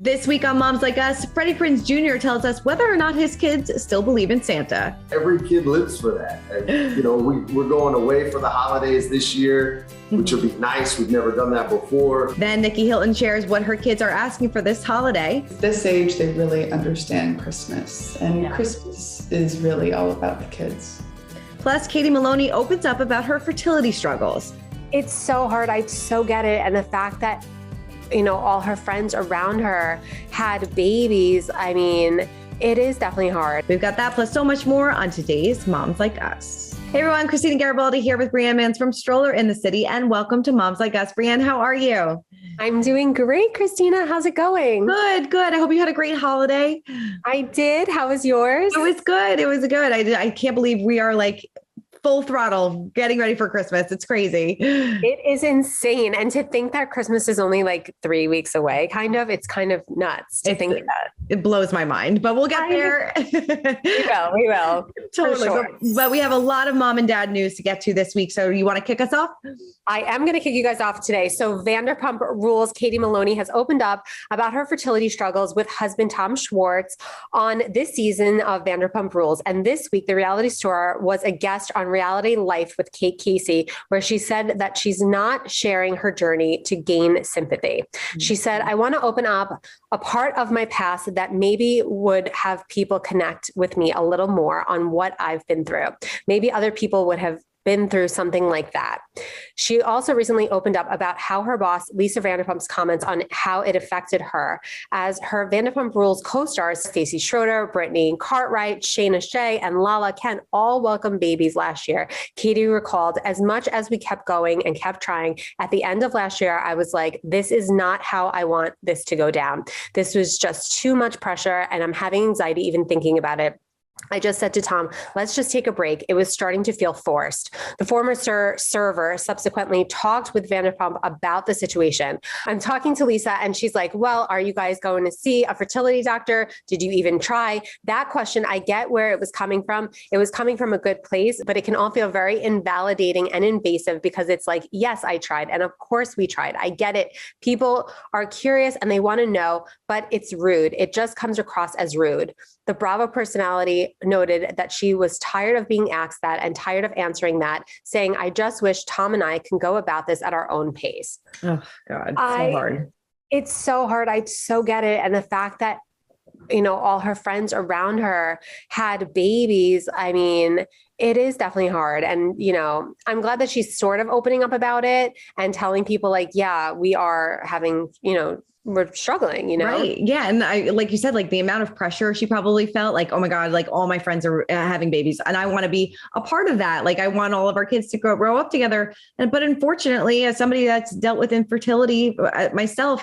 This week on Moms Like Us, Freddie Prinze Jr. tells us whether or not his kids still believe in Santa. Every kid lives for that. And, we're going away for the holidays this year, which will be nice. We've never done that before. Then Nikki Hilton shares what her kids are asking for this holiday. At this age, they really understand Christmas, and Christmas is really all about the kids. Plus, Katie Maloney opens up about her fertility struggles. It's so hard. I so get it. And the fact that all her friends around her had babies. I mean, it is definitely hard. We've got that plus so much more on today's Moms Like Us. Hey everyone, Christina Garibaldi here with Brianne Mans from Stroller in the City, and welcome to Moms Like Us. Brianne, how are you? I'm doing great, Christina. How's it going? Good. I hope you had a great holiday. I did. How was yours? It was good. I can't believe we are like full throttle getting ready for Christmas. It's crazy. It is insane. And to think that Christmas is only like 3 weeks away, it's kind of nuts to think that. It blows my mind, but we'll get there. We will. Totally. Sure. But we have a lot of mom and dad news to get to this week. So you want to kick us off? I am going to kick you guys off today. So Vanderpump Rules, Katie Maloney has opened up about her fertility struggles with husband Tom Schwartz on this season of Vanderpump Rules. And this week, the reality star was a guest on Reality Life with Kate Casey, where she said that she's not sharing her journey to gain sympathy. Mm-hmm. She said, I want to open up a part of my past that maybe would have people connect with me a little more on what I've been through. Maybe other people would have been through something like that. She also recently opened up about how her boss, Lisa Vanderpump's comments on how it affected her, as her Vanderpump Rules co-stars, Stacey Schroeder, Britney Cartwright, Shayna Shea, and Lala Kent all welcomed babies last year. Katie recalled, as much as we kept going and kept trying, at the end of last year, I was like, this is not how I want this to go down. This was just too much pressure, and I'm having anxiety even thinking about it. I just said to Tom, let's just take a break. It was starting to feel forced. The former server subsequently talked with Vanderpump about the situation. I'm talking to Lisa and she's like, well, are you guys going to see a fertility doctor? Did you even try? That question, I get where it was coming from. It was coming from a good place, but it can all feel very invalidating and invasive because it's like, yes, I tried. And of course we tried. I get it. People are curious and they want to know, but it's rude. It just comes across as rude. The Bravo personality noted that she was tired of being asked that and tired of answering that, saying, I just wish Tom and I can go about this at our own pace. Oh, God, so hard. It's so hard. I so get it. And the fact that, all her friends around her had babies, I mean, it is definitely hard. And, I'm glad that she's sort of opening up about it and telling people like, yeah, we are having, we're struggling, Right. Yeah. And I, like you said, like the amount of pressure she probably felt like, oh my God, like all my friends are having babies and I want to be a part of that. Like I want all of our kids to grow up together. But unfortunately, as somebody that's dealt with infertility myself,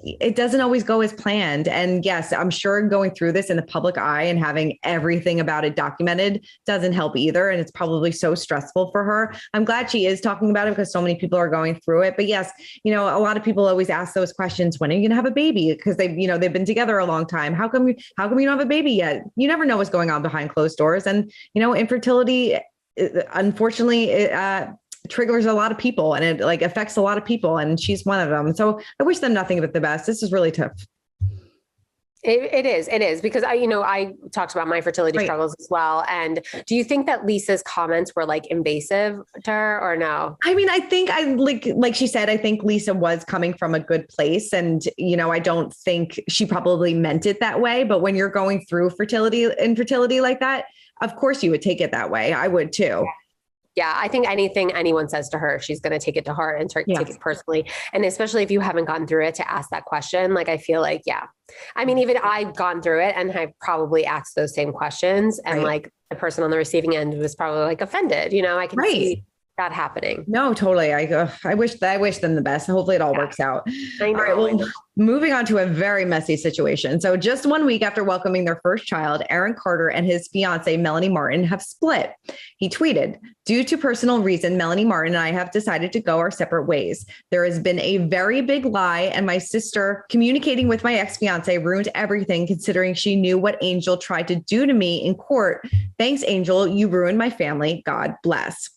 it doesn't always go as planned. And yes, I'm sure going through this in the public eye and having everything about it documented doesn't help either. And it's probably so stressful for her. I'm glad she is talking about it because so many people are going through it. But yes, a lot of people always ask those questions. When are you going to have a baby? Because they've been together a long time. How come you don't have a baby yet? You never know what's going on behind closed doors. And, infertility, unfortunately, triggers a lot of people and it like affects a lot of people. And she's one of them. So I wish them nothing but the best. This is really tough. It is because I talked about my fertility struggles as well. And do you think that Lisa's comments were like invasive to her or no? I mean, I think like she said, I think Lisa was coming from a good place and, I don't think she probably meant it that way, but when you're going through infertility like that, of course you would take it that way. I would too. Yeah, I think anything anyone says to her, she's going to take it to heart and take it personally. And especially if you haven't gone through it to ask that question, like I feel like, yeah. I mean, even I've gone through it and I've probably asked those same questions and like the person on the receiving end was probably like offended, I can see that happening. No, totally. I wish them the best. Hopefully it all works out. I know. All right, well, moving on to a very messy situation. So just 1 week after welcoming their first child, Aaron Carter and his fiance, Melanie Martin, have split. He tweeted, due to personal reason, Melanie Martin and I have decided to go our separate ways. There has been a very big lie and my sister communicating with my ex-fiance ruined everything considering she knew what Angel tried to do to me in court. Thanks, Angel. You ruined my family. God bless.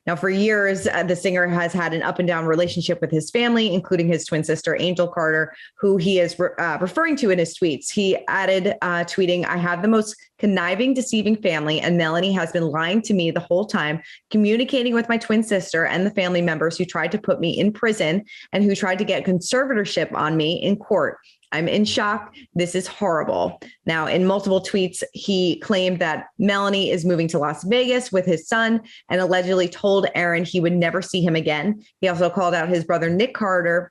Now, for years, the singer has had an up and down relationship with his family, including his twin sister, Angel Carter, who he is referring to in his tweets. He added, tweeting, "I have the most conniving, deceiving family, and Melanie has been lying to me the whole time, communicating with my twin sister and the family members who tried to put me in prison and who tried to get conservatorship on me in court. I'm in shock. This is horrible." Now, in multiple tweets, he claimed that Melanie is moving to Las Vegas with his son and allegedly told Aaron he would never see him again. He also called out his brother, Nick Carter,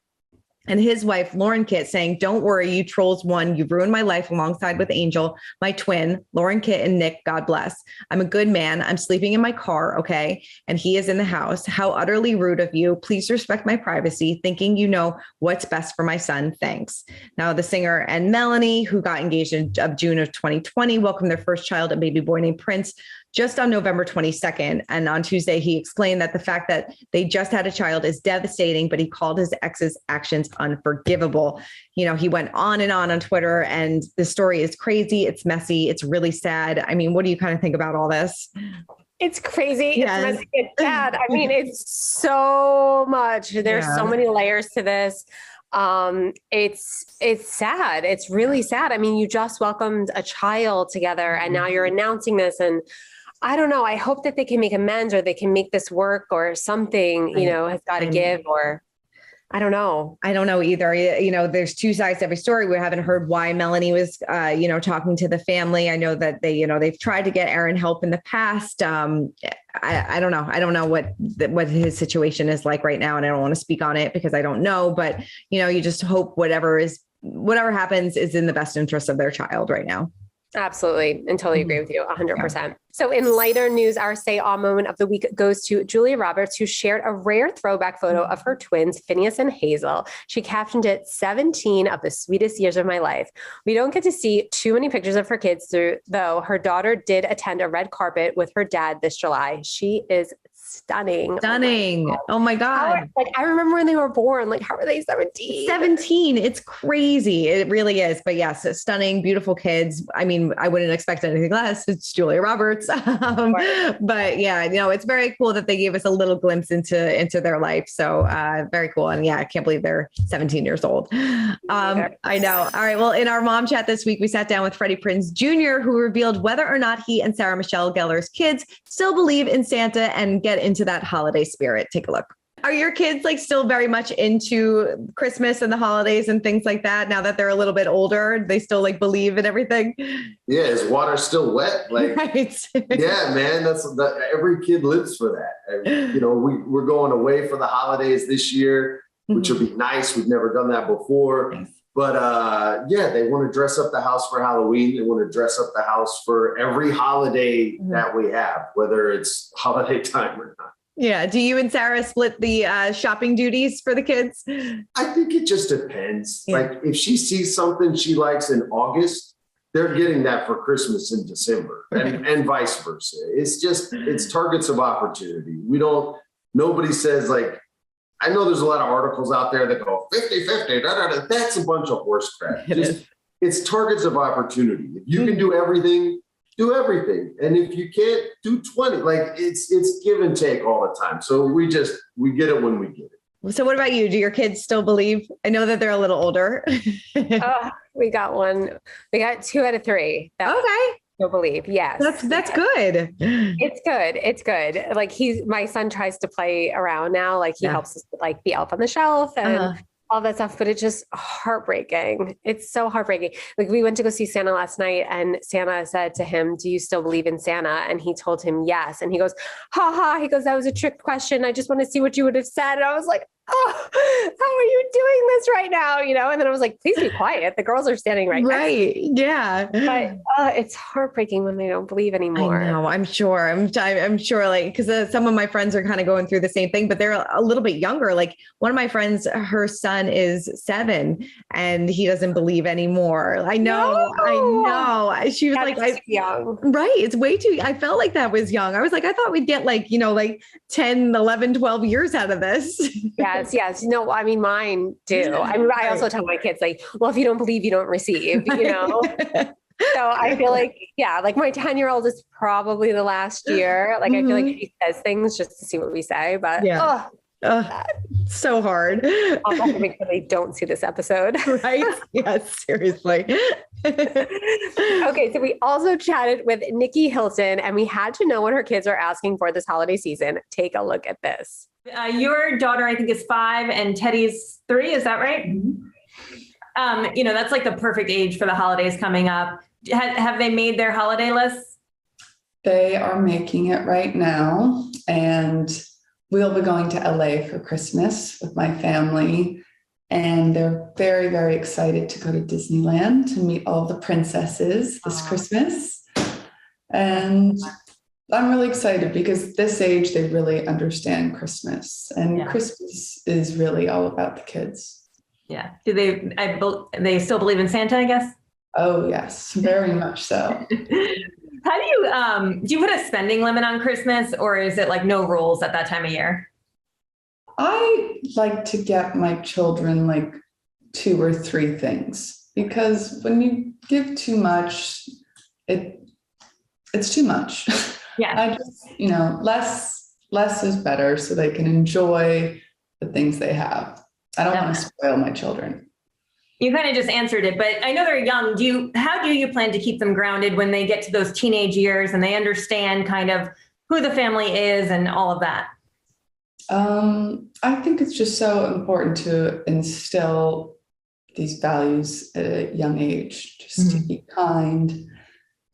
and his wife, Lauren Kitt, saying, "Don't worry, you trolls won. You've ruined my life alongside with Angel, my twin, Lauren Kitt and Nick. God bless. I'm a good man. I'm sleeping in my car, okay? And he is in the house. How utterly rude of you. Please respect my privacy, thinking you know what's best for my son. Thanks." Now, the singer and Melanie, who got engaged in June of 2020, welcomed their first child, a baby boy named Prince, just on November 22nd. And on Tuesday, he explained that the fact that they just had a child is devastating, but he called his ex's actions unforgivable. You know, he went on Twitter, and the story is crazy. It's messy. It's really sad. I mean, what do you kind of think about all this? It's crazy. Yes. It's messy. It's sad. I mean, it's so much. There's so many layers to this. It's sad. It's really sad. I mean, you just welcomed a child together and now you're announcing this, and I don't know. I hope that they can make amends or they can make this work or something, you know, has got to give, or I don't know. I don't know either. You know, there's two sides to every story. We haven't heard why Melanie was, talking to the family. I know that they've tried to get Aaron help in the past. I don't know. I don't know what his situation is like right now. And I don't want to speak on it because I don't know, but you just hope whatever happens is in the best interest of their child right now. Absolutely. And totally agree with you 100%. Yeah. So in lighter news, our Say All moment of the week goes to Julia Roberts, who shared a rare throwback photo of her twins, Phineas and Hazel. She captioned it, 17 of the sweetest years of my life. We don't get to see too many pictures of her kids, though her daughter did attend a red carpet with her dad this July. She is stunning. Oh my God. I remember when they were born, how are they 17? 17. It's crazy. It really is. But yes, stunning, beautiful kids. I mean, I wouldn't expect anything less. It's Julia Roberts. But yeah, it's very cool that they gave us a little glimpse into their life. So very cool. And yeah, I can't believe they're 17 years old. I know. All right. Well, in our mom chat this week, we sat down with Freddie Prinze Jr., who revealed whether or not he and Sarah Michelle Gellar's kids still believe in Santa and get into that holiday spirit. Take a look. Are your kids still very much into Christmas and the holidays and things like that now that they're a little bit older? They still believe in everything? Yeah, is water still wet? Right. Yeah, man, every kid lives for that. We're going away for the holidays this year, which will be nice. We've never done that before. Nice. But they want to dress up the house for Halloween. They want to dress up the house for every holiday that we have, whether it's holiday time or not. Yeah. Do you and Sarah split the shopping duties for the kids? I think it just depends. Yeah. If she sees something she likes in August, they're getting that for Christmas in December, and vice versa. It's targets of opportunity. Nobody says I know there's a lot of articles out there that go 50-50. That's a bunch of horse crap. It's targets of opportunity. If you can do everything, do everything. And if you can't, do 20. It's give and take all the time. So we get it when we get it. So what about you? Do your kids still believe? I know that they're a little older. We got one. We got 2 out of 3. Okay. Still believe. Yes. That's good. It's good. My son tries to play around now. He helps us be Elf on the Shelf and all that stuff, but it's just heartbreaking. It's so heartbreaking. We went to go see Santa last night and Santa said to him, "Do you still believe in Santa?" And he told him yes. And he goes, "Ha ha." He goes, "That was a trick question. I just want to see what you would have said." And I was like, "Oh, how are you doing this right now?" And then I was like, "Please be quiet. The girls are standing right next to me." Yeah. But it's heartbreaking when they don't believe anymore. I know. I'm sure. I'm sure because some of my friends are kind of going through the same thing, but they're a little bit younger. One of my friends, her son is 7 and he doesn't believe anymore. I know. She was young. Right. It's way too, I felt like that was young. I was I thought we'd get 10, 11, 12 years out of this. Yes. No, I mean, mine too. I also tell my kids well, if you don't believe, you don't receive, So I feel like, yeah, like my 10-year-old is probably the last year. Like, I feel like she says things just to see what we say, but so hard. I'll have to make sure they don't see this episode. Right? Yes, seriously. Okay, so we also chatted with Nikki Hilton, and we had to know what her kids are asking for this holiday season. Take a look at this. Your daughter, I think, is 5 and Teddy's 3. Is that right? Mm-hmm. That's like the perfect age for the holidays coming up. Have they made their holiday lists? They are making it right now, and we'll be going to LA for Christmas with my family. And they're very, very excited to go to Disneyland to meet all the princesses this Christmas. And I'm really excited because this age, they really understand Christmas. And Christmas is really all about the kids. Yeah. Do they still believe in Santa, I guess? Oh, yes, very much so. How do you put a spending limit on Christmas, or is it like no rules at that time of year? I like to get my children like 2 or 3 things, because when you give too much, it's too much. Yeah. I just, less is better so they can enjoy the things they have. I don't want to spoil my children. You kind of just answered it, but I know they're young. How do you plan to keep them grounded when they get to those teenage years and they understand kind of who the family is and all of that? I think it's just so important to instill these values at a young age, just to be kind,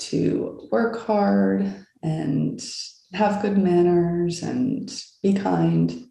to work hard and have good manners and be kind.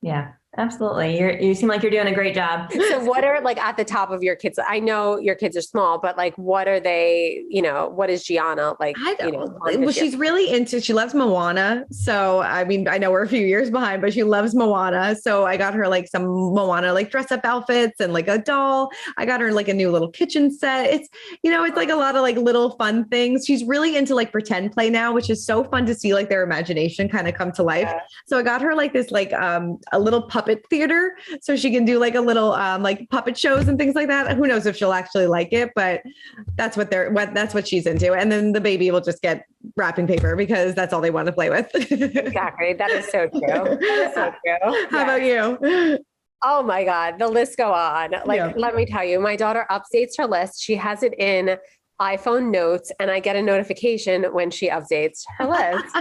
Yeah. Absolutely. You seem like you're doing a great job. So what are like at the top of your kids? I know your kids are small, but like, what are they, what is Jana like? Well, she's really she loves Moana. So, I mean, I know we're a few years behind, but she loves Moana. So I got her like some Moana, like dress up outfits and like a doll. I got her like a new little kitchen set. It's, it's like a lot of like little fun things. She's really into like pretend play now, which is so fun to see like their imagination kind of come to life. Yeah. So I got her like this, like a little puppet theater, so she can do like a little like puppet shows and things like that. Who knows if she'll actually like it, but that's what she's into. And then the baby will just get wrapping paper because that's all they want to play with. Exactly. That is so true. That is so true. How about you? Oh my God, the list go on. Let me tell you, my daughter updates her list. She has it in iPhone notes, and I get a notification when she updates her list.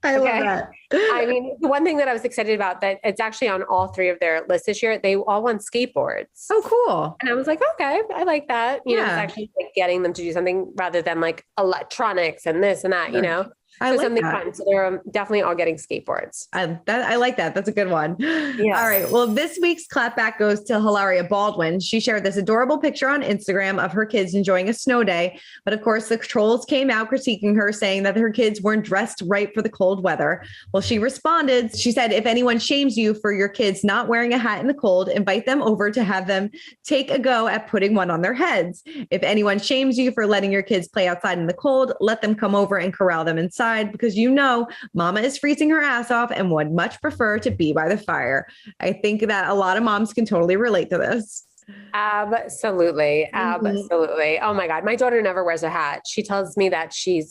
I love that. I mean, the one thing that I was excited about, that it's actually on all 3 of their lists this year, they all want skateboards. Oh, cool. And I was like, okay, I like that. It's actually like getting them to do something rather than like electronics and this and that, I like something that. fun. So they're definitely all getting skateboards. I like that. That's a good one. Yeah. All right. Well, this week's clapback goes to Hilaria Baldwin. She shared this adorable picture on Instagram of her kids enjoying a snow day. But of course, the trolls came out critiquing her, saying that her kids weren't dressed right for the cold weather. Well, she responded. She said, if anyone shames you for your kids not wearing a hat in the cold, invite them over to have them take a go at putting one on their heads. If anyone shames you for letting your kids play outside in the cold, let them come over and corral them inside, because mama is freezing her ass off and would much prefer to be by the fire. I think that a lot of moms can totally relate to this. Absolutely. Absolutely. Oh my God. My daughter never wears a hat. She tells me that she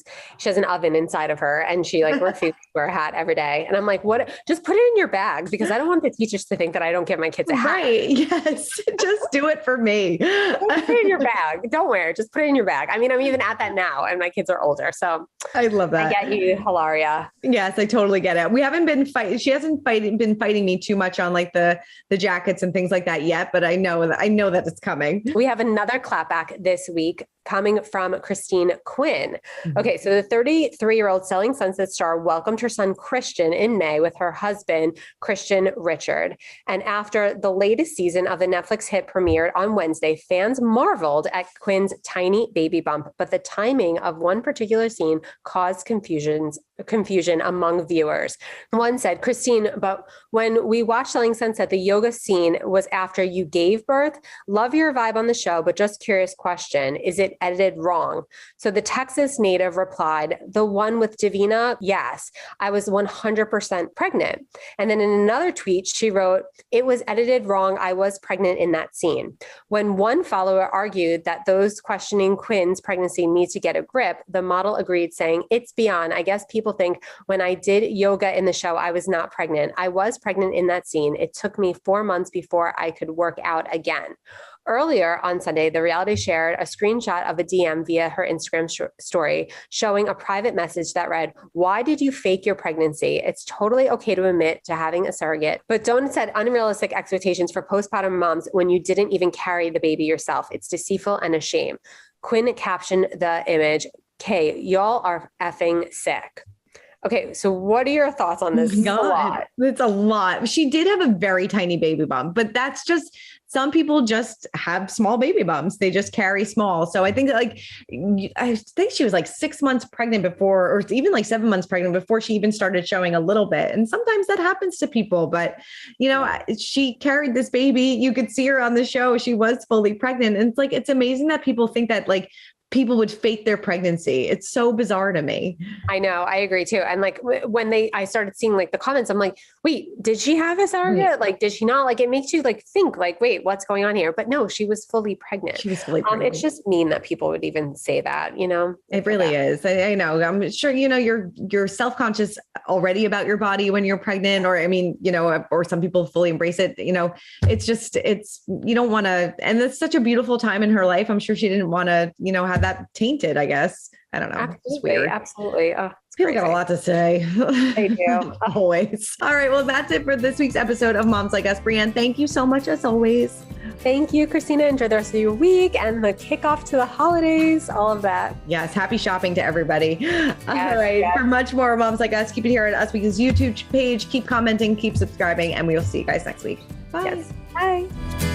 has an oven inside of her and she like refuses to wear a hat every day. And I'm like, what? Just put it in your bag, because I don't want the teachers to think that I don't give my kids a hat. Right. Yes. Just do it for me. Put it in your bag. Don't wear it. Just put it in your bag. I mean, I'm even at that now and my kids are older. So I love that. I get you, Hilaria. Yes, I totally get it. We haven't been fighting. She hasn't been fighting me too much on like the jackets and things like that yet, but I know that it's coming. We have another clapback this week coming from Christine Quinn. Okay, so the 33-year-old Selling Sunset star welcomed her son Christian in May with her husband, Christian Richard. And after the latest season of the Netflix hit premiered on Wednesday, fans marveled at Quinn's tiny baby bump, but the timing of one particular scene caused confusion among viewers. One said, Christine, but when we watched Selling Sunset, the yoga scene was after you gave birth. Love your vibe on the show, but just curious question. Is it edited wrong. So the Texas native replied, the one with Davina, yes, I was 100% pregnant. And then in another tweet, she wrote, it was edited wrong. I was pregnant in that scene. When one follower argued that those questioning Quinn's pregnancy need to get a grip, the model agreed, saying, it's beyond. I guess people think when I did yoga in the show, I was not pregnant. I was pregnant in that scene. It took me 4 months before I could work out again. Earlier on Sunday, the reality shared a screenshot of a DM via her Instagram story showing a private message that read, why did you fake your pregnancy? It's totally okay to admit to having a surrogate, but don't set unrealistic expectations for postpartum moms when you didn't even carry the baby yourself. It's deceitful and a shame. Quinn captioned the image, "K, y'all are effing sick." Okay, so what are your thoughts on this? It's a lot. She did have a very tiny baby bump, but that's just, some people just have small baby bumps. They just carry small. So I think she was like 6 months pregnant before, or even like 7 months pregnant before she even started showing a little bit. And sometimes that happens to people, but she carried this baby. You could see her on the show. She was fully pregnant. And it's like, it's amazing that people think that like people would fake their pregnancy. It's so bizarre to me. I know. I agree too. And like when I started seeing like the comments, I'm like, wait, did she have a surrogate? Like, did she not? Like, it makes you like think like, wait, what's going on here? But no, she was fully pregnant. She was fully pregnant. It's just mean that people would even say that, It really is. I know. I'm sure, you're self-conscious already about your body when you're pregnant, or, or some people fully embrace it. You don't want to, and it's such a beautiful time in her life. I'm sure she didn't want to, have that tainted, I guess. I don't know. Absolutely, it's weird. Absolutely. Oh, people got a lot to say. They do. Always. All right. Well, that's it for this week's episode of Moms Like Us. Brienne, thank you so much as always. Thank you, Christina. Enjoy the rest of your week and the kickoff to the holidays, all of that. Yes. Happy shopping to everybody. All right. Yes. For much more Moms Like Us, keep it here at Us Week's YouTube page. Keep commenting, keep subscribing, and we will see you guys next week. Bye. Yes. Bye.